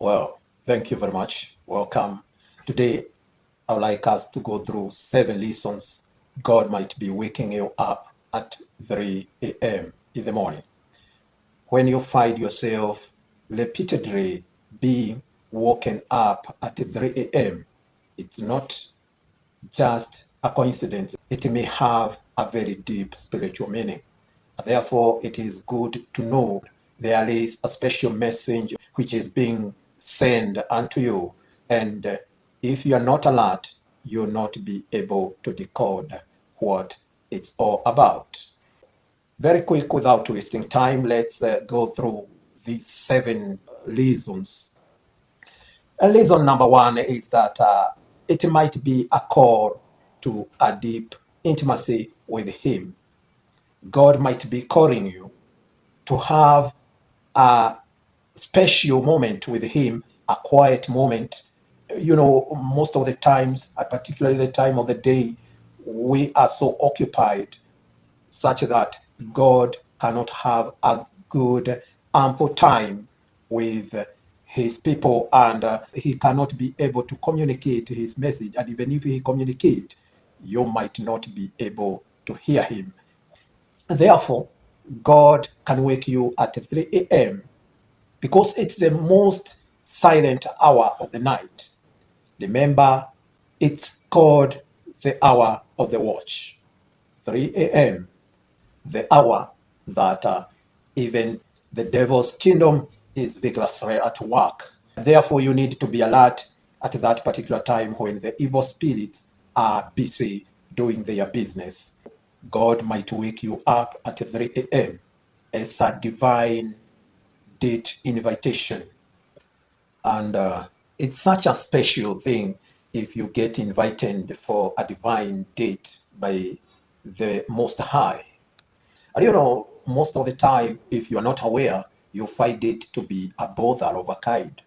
Well, thank you very much. Welcome. Today, I would like us to go through 7 reasons God might be waking you up at 3 a.m. in the morning. When you find yourself repeatedly being woken up at 3 a.m., it's not just a coincidence. It may have a very deep spiritual meaning. Therefore, it is good to know there is a special message which is being sent unto you. And if you are not alert, you'll not be able to decode what it's all about. Very quick, without wasting time, let's go through these 7 reasons. And reason number one is that it might be a call to a deep intimacy with Him. God might be calling you to have a special moment with Him, a quiet moment. Most of the times, particularly the time of the day, we are so occupied such that God cannot have a good, ample time with His people, and He cannot be able to communicate His message. And even if He communicates, you might not be able to hear Him. Therefore, God can wake you at 3 a.m. because it's the most silent hour of the night. Remember, it's called the hour of the watch. 3 a.m., the hour that even the devil's kingdom is vigorously at work. Therefore, you need to be alert at that particular time when the evil spirits are busy doing their business. God might wake you up at 3 a.m. as a divine date invitation. And it's such a special thing if you get invited for a divine date by the Most High. And most of the time, if you're not aware, you find it to be a bother of a kind.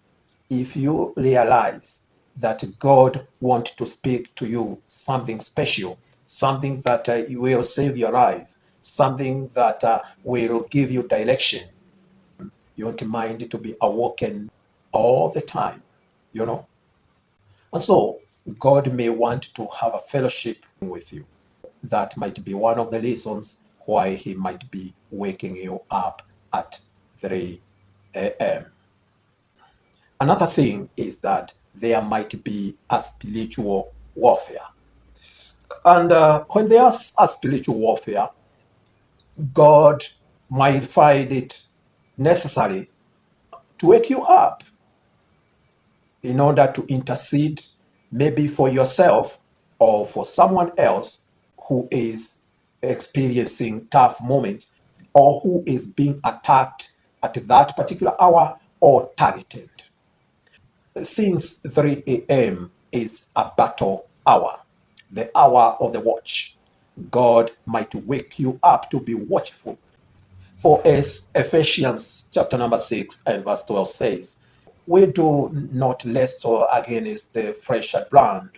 If you realize that God wants to speak to you something special, something that will save your life, something that will give you direction, you want mind to be awoken all the time, you know. And so God may want to have a fellowship with you. That might be one of the reasons why He might be waking you up at 3 a.m. Another thing is that there might be a spiritual warfare. And when there's a spiritual warfare, God might find it necessary to wake you up in order to intercede, maybe for yourself or for someone else who is experiencing tough moments or who is being attacked at that particular hour or targeted. Since 3 a.m. is a battle hour, the hour of the watch, God might wake you up to be watchful. For as Ephesians chapter number 6 and verse 12 says, we do not wrestle against the flesh and blood,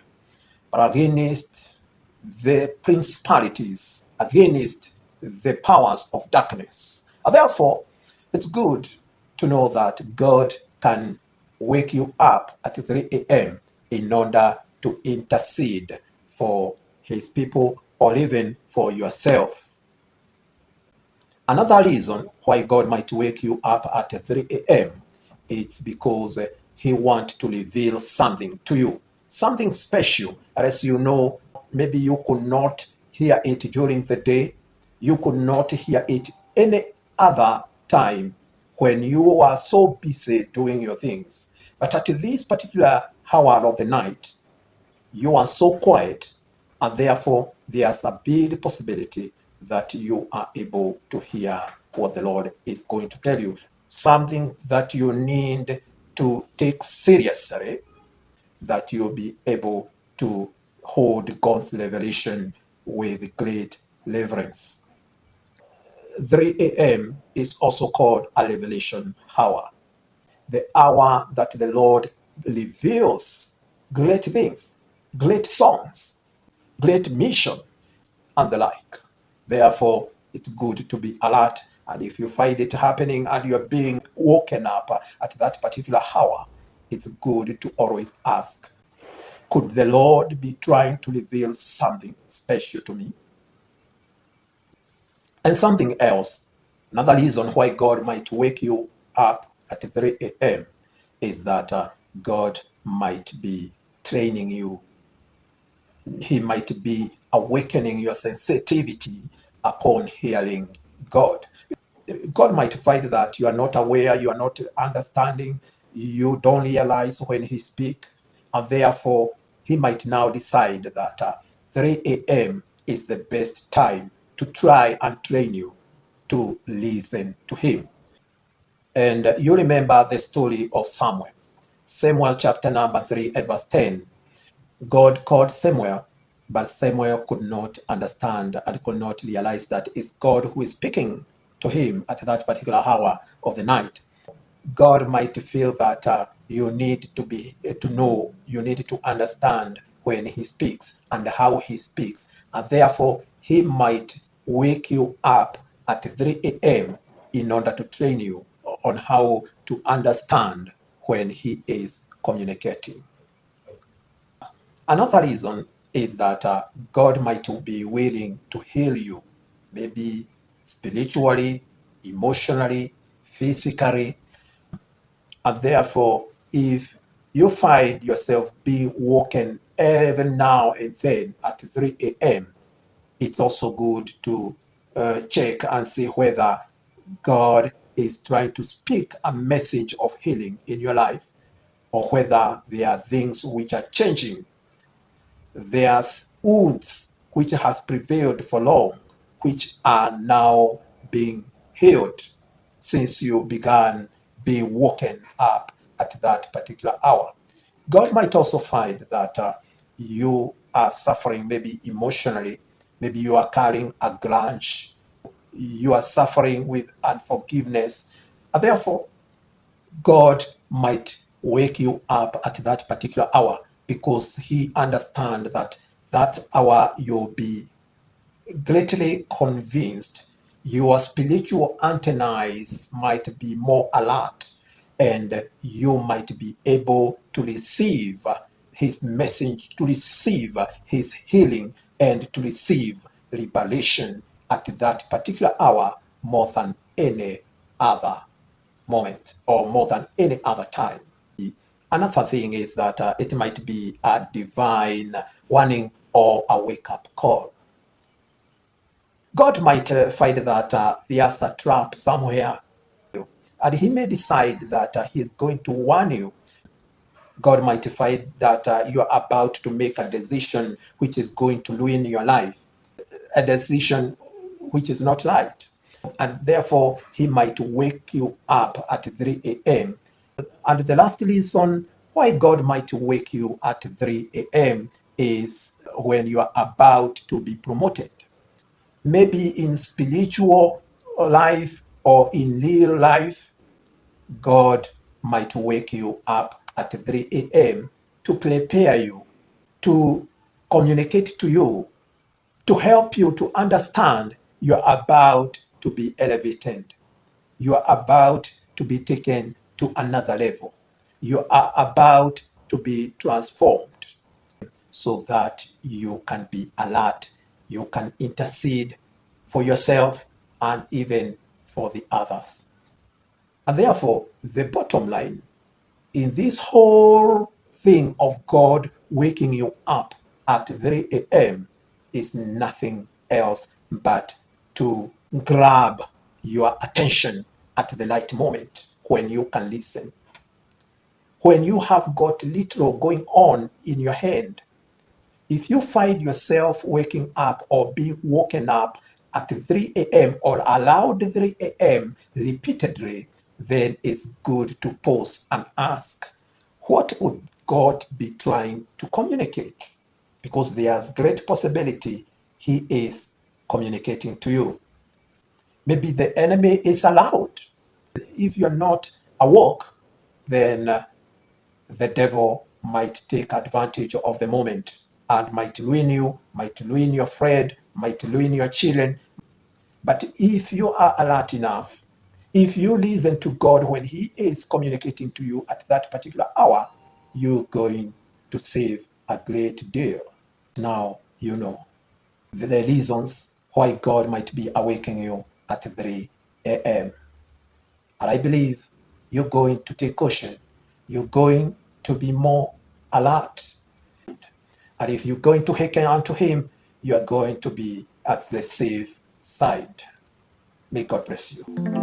but against the principalities, against the powers of darkness. And therefore, it's good to know that God can wake you up at 3 a.m. in order to intercede for His people or even for yourself. Another reason why God might wake you up at 3 a.m. it's because He wants to reveal something to you, something special. As you know, maybe you could not hear it during the day, you could not hear it any other time when you are so busy doing your things. But at this particular hour of the night, you are so quiet, and therefore there's a big possibility that you are able to hear what the Lord is going to tell you, something that you need to take seriously, that you'll be able to hold God's revelation with great reverence. 3 a.m. is also called a revelation hour, the hour that the Lord reveals great things, great songs, great mission, and the like. Therefore, it's good to be alert. And if you find it happening and you're being woken up at that particular hour, it's good to always ask, could the Lord be trying to reveal something special to me? And something else, another reason why God might wake you up at 3 a.m. is that God might be training you. He might be awakening your sensitivity upon hearing God. God might find that you are not aware, you are not understanding, you don't realize when He speaks, and therefore He might now decide that 3 a.m. is the best time to try and train you to listen to Him. And you remember the story of Samuel. Samuel chapter number 3 and verse 10. God called Samuel, but Samuel could not understand and could not realize that it's God who is speaking to him at that particular hour of the night. God might feel that you need to know, you need to understand when He speaks and how He speaks, and therefore He might wake you up at 3 a.m. in order to train you on how to understand when He is communicating. Another reason is that God might be willing to heal you, maybe spiritually, emotionally, physically. And therefore, if you find yourself being woken even now and then at 3 a.m., it's also good to check and see whether God is trying to speak a message of healing in your life, or whether there are things which are changing. There's wounds which has prevailed for long, which are now being healed since you began being woken up at that particular hour. God might also find that you are suffering maybe emotionally, maybe you are carrying a grudge, you are suffering with unforgiveness, and therefore God might wake you up at that particular hour because He understands that that hour you'll be greatly convinced, your spiritual antennas might be more alert, and you might be able to receive His message, to receive His healing, and to receive liberation at that particular hour more than any other moment or more than any other time. Another thing is that it might be a divine warning or a wake up call. God might find that there's a trap somewhere, and He may decide that He is going to warn you. God might find that you are about to make a decision which is going to ruin your life, a decision which is not right. And therefore, He might wake you up at 3 a.m. And the last reason why God might wake you at 3 a.m. is when you are about to be promoted. Maybe in spiritual life or in real life, God might wake you up at 3 a.m. to prepare you, to communicate to you, to help you to understand you're about to be elevated. You are about to be taken to another level. You are about to be transformed so that you can be alert. You can intercede for yourself and even for the others. And therefore, the bottom line in this whole thing of God waking you up at 3 a.m. is nothing else but to grab your attention at the right moment when you can listen. When you have got little going on in your hand, if you find yourself waking up or being woken up at 3 a.m. or allowed 3 a.m. repeatedly, then it's good to pause and ask, what would God be trying to communicate? Because there's great possibility He is communicating to you. Maybe the enemy is allowed. If you're not awoke, then the devil might take advantage of the moment and might ruin you, might ruin your friend, might ruin your children. But if you are alert enough, If you listen to God when He is communicating to you at that particular hour, you're going to save a great deal. Now you know the reasons why God might be awakening you at 3 a.m. And I believe you're going to take caution. You're going to be more alert. And if you're going to hearken unto Him, you are going to be at the safe side. May God bless you.